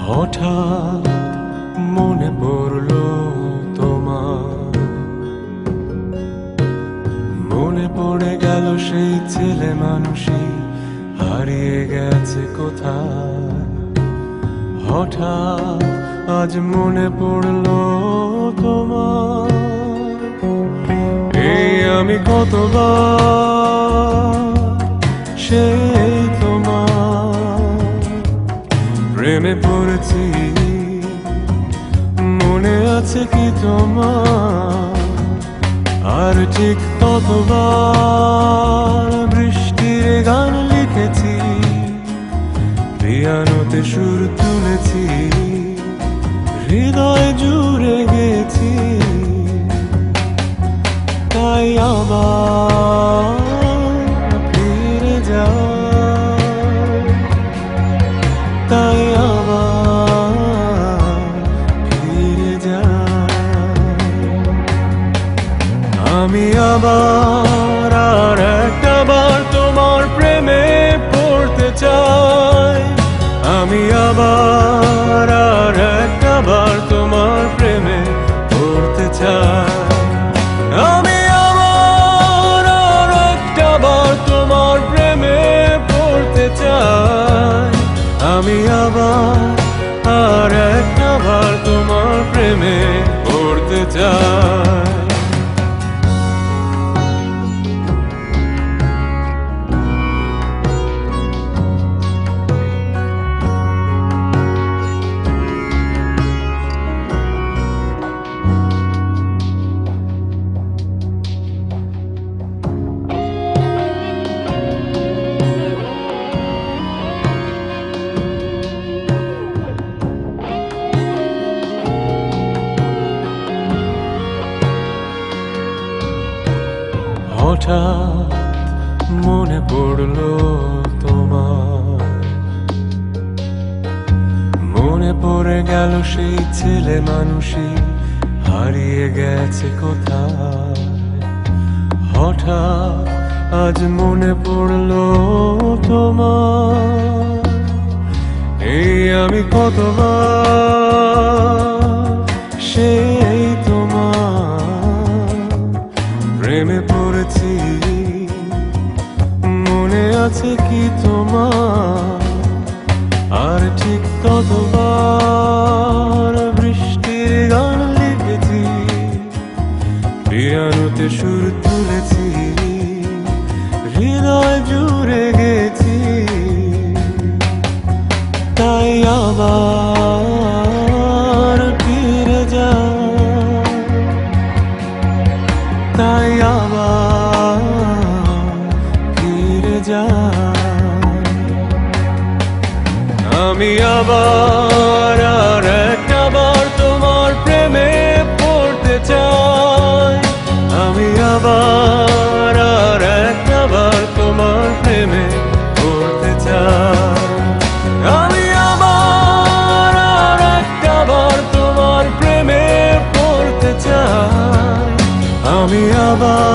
হঠাৎ মনে পড়লো তোমার, মনে পড়ে গেল সেই ছেলে মানুষই হারিয়ে গেছে কোথায়। হঠাৎ আজ মনে পড়লো তোমার, এই আমি কতবার সেই তোমার প্রেমে পড়েছি, মনে আছে কি তোমার? আর ঠিক ততবার বৃষ্টির গান লিখেছি, পিয়ানোতে সুর তুলেছি, হৃদয় জুড়ে গেছি। তাই আবার ফিরে যাই, তাই আবার ফিরে যাই। আমি আবার আর একটাবার তোমার প্রেমে পড়তে চাই। আমি আবার আর একটাবার তোমার প্রেমে পড়তে চাই। আমি আবার আর একটাবার তোমার প্রেমে পড়তে চাই। আমি আবার আর একটাবার তোমার প্রেমে পড়তে চাই। হঠাৎ মনে পড়লো তোমার, মনে পড়ে গেল সেই ছেলে মানুষই হারিয়ে গেছে কোথায়। হঠাৎ আজ মনে পড়লো তোমার, এই আমি কতবার সেই তোমার প্রেমে পড়েছি, মনে আছে কি তোমার? আর ঠিক ততবার বৃষ্টির গান লিখেছি, পিয়ানোতে সুর তুলেছি, হৃদয় জুড়ে গেছি। তাই আবার ফিরে যাই, তাই আবার ফিরে যাই। আমি আবার আর একটাবার তোমার প্রেমে পড়তে চাই। আমি আবার আর একটাবার তোমার প্রেমে পড়তে চাই। আমি আবার আর একটাবার তোমার প্রেমে পড়তে চাই। আমি আবার